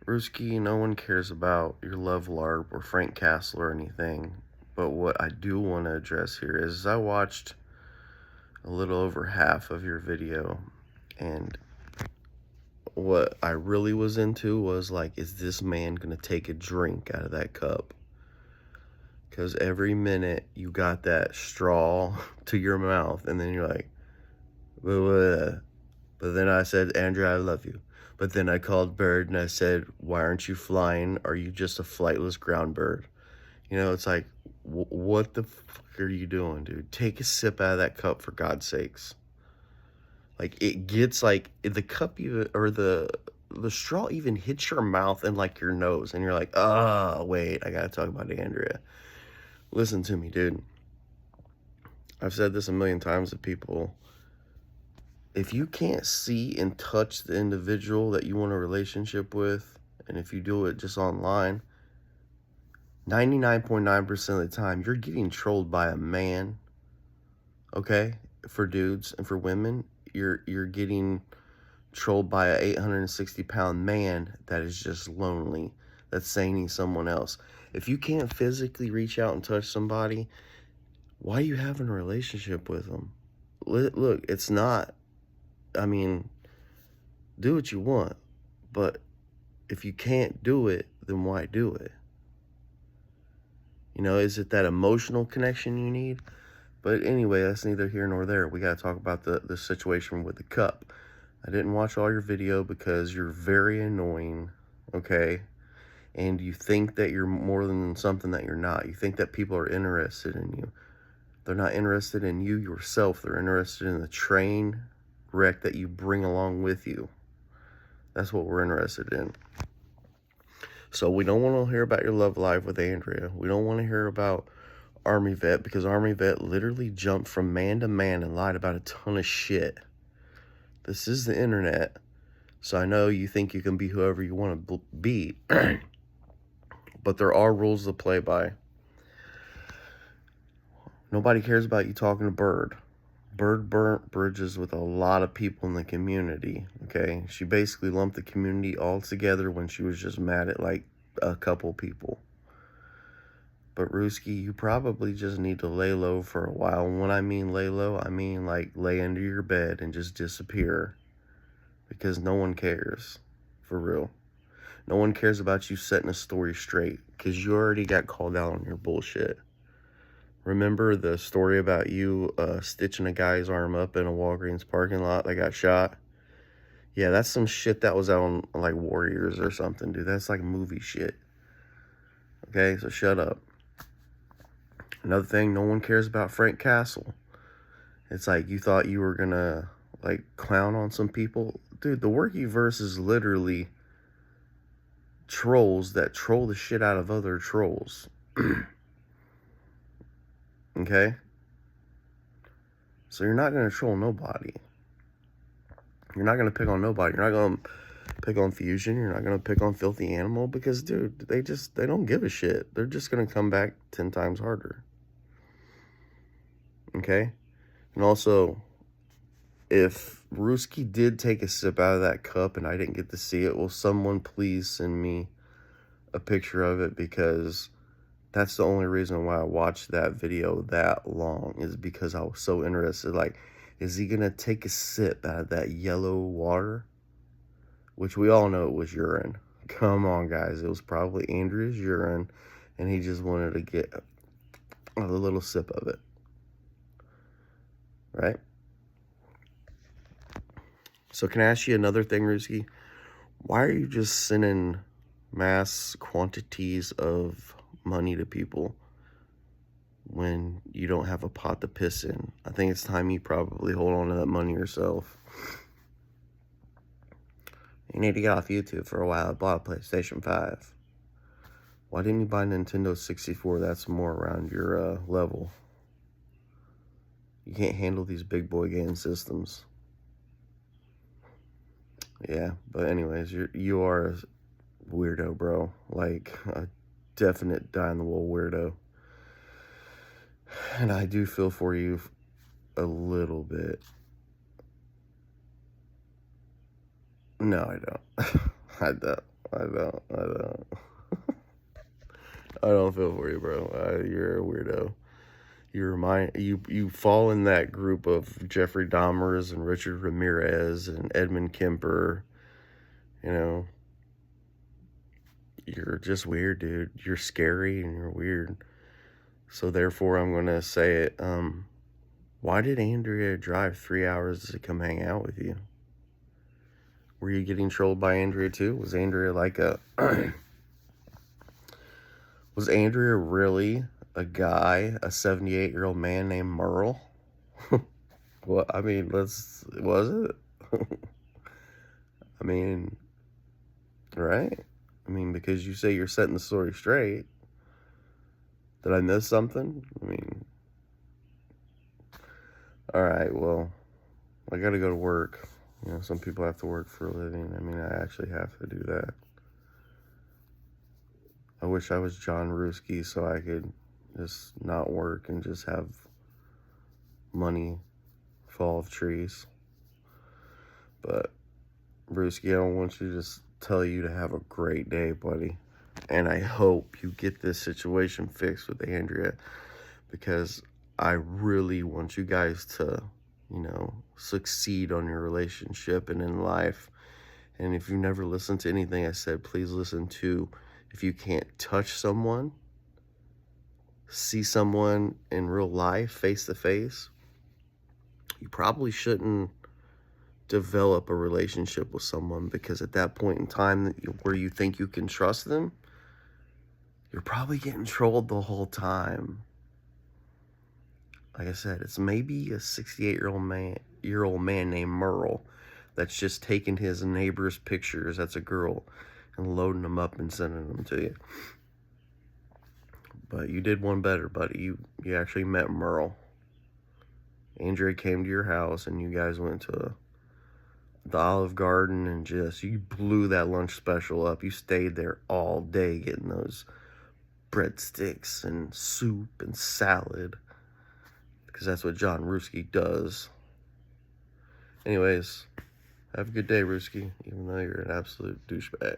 Ruski, no one cares about your love LARP or Frank Castle or anything. But what I do want to address here is I watched a little over half of your video, and what I really was into was like, is this man gonna take a drink out of that cup? Because every minute you got that straw to your mouth, and then you're like, "Bleh." But then I said, Andrea, I love you. But then I called Bird and I said, why aren't you flying? Are you just a flightless ground bird? You know, it's like, what the fuck are you doing, dude? Take a sip out of that cup, for God's sakes. Like, it gets like, the cup even, or the straw even hits your mouth and like your nose, and you're like, oh, wait, I gotta talk about Andrea. Listen to me, dude. I've said this a million times to people. If you can't see and touch the individual that you want a relationship with, and if you do it just online, 99.9% of the time, you're getting trolled by a man, okay? For dudes and for women, you're getting trolled by a 860-pound man that is just lonely, that's saying he's someone else. If you can't physically reach out and touch somebody, why are you having a relationship with them? Look, it's not, I mean, do what you want, but if you can't do it, then why do it? You know, is it that emotional connection you need? But anyway, that's neither here nor there. We got to talk about the situation with the cup. I didn't watch all your video because you're very annoying, okay? And you think that you're more than something that you're not. You think that people are interested in you. They're not interested in you yourself. They're interested in the train wreck that you bring along with you. That's what we're interested in. So we don't want to hear about your love life with Andrea. We don't want to hear about Army Vet, because Army Vet literally jumped from man to man and lied about a ton of shit. This is the internet, so I know you think you can be whoever you want to be, but there are rules to play by. Nobody cares about you talking to Bird. Bird burnt bridges with a lot of people in the community, okay? She basically lumped the community all together when she was just mad at, like, a couple people. But, Ruski, you probably just need to lay low for a while. And when I mean lay low, I mean, like, lay under your bed and just disappear. Because no one cares. For real. No one cares about you setting a story straight, because you already got called out on your bullshit. Remember the story about you stitching a guy's arm up in a Walgreens parking lot that got shot? Yeah, that's some shit that was out on, like, Warriors or something, dude. That's like movie shit. Okay, so shut up. Another thing, no one cares about Frank Castle. It's like you thought you were gonna, like, clown on some people. Dude, the workiverse is literally trolls that troll the shit out of other trolls. Okay? So you're not going to troll nobody. You're not going to pick on nobody. You're not going to pick on Fusion. You're not going to pick on Filthy Animal, because, dude, they don't give a shit. They're just going to come back 10 times harder. Okay? And also, if Ruski did take a sip out of that cup and I didn't get to see it, will someone please send me a picture of it, because that's the only reason why I watched that video that long, is because I was so interested. Like, is he going to take a sip out of that yellow water? Which we all know it was urine. Come on, guys. It was probably Andrea's urine, and he just wanted to get a little sip of it. Right? So can I ask you another thing, Ruski? Why are you just sending mass quantities of money to people when you don't have a pot to piss in? I think it's time you probably hold on to that money yourself. You need to get off YouTube for a while. I bought a PlayStation 5. Why didn't you buy Nintendo 64? That's more around your level. You can't handle these big boy game systems. Yeah, but anyways, you are a weirdo, bro. Like, a definite die-in-the-wool weirdo. And I do feel for you a little bit. No, I don't. I don't. I don't feel for you, bro. You're a weirdo. You fall in that group of Jeffrey Dahmers and Richard Ramirez and Edmund Kemper. You know, you're just weird, dude. You're scary and you're weird. So therefore, I'm gonna say it. Why did Andrea drive 3 hours to come hang out with you? Were you getting trolled by Andrea too? Was Andrea like a was Andrea really a guy, a 78-year-old man named Merle? Well, I mean, was it? I mean, right? I mean, because you say you're setting the story straight. Did I miss something? I mean, all right, well, I gotta go to work. You know, some people have to work for a living. I mean, I actually have to do that. I wish I was John Ruski so I could just not work and just have money fall off trees. But, Ruski, I don't want you to just tell you to have a great day, buddy. And I hope you get this situation fixed with Andrea, because I really want you guys to, you know, succeed on your relationship and in life. And if you never listened to anything I said, please listen to, if you can't touch someone, see someone in real life, face to face, you probably shouldn't develop a relationship with someone, because at that point in time where you think you can trust them, you're probably getting trolled the whole time. Like I said, it's maybe a 68-year-old man named Merle that's just taking his neighbor's pictures, that's a girl, and loading them up and sending them to you. But you did one better, buddy. You actually met Merle. Andrea came to your house and you guys went to the Olive Garden and you blew that lunch special up. You stayed there all day getting those breadsticks and soup and salad, because that's what John Ruski does. Anyways, have a good day, Ruski, even though you're an absolute douchebag.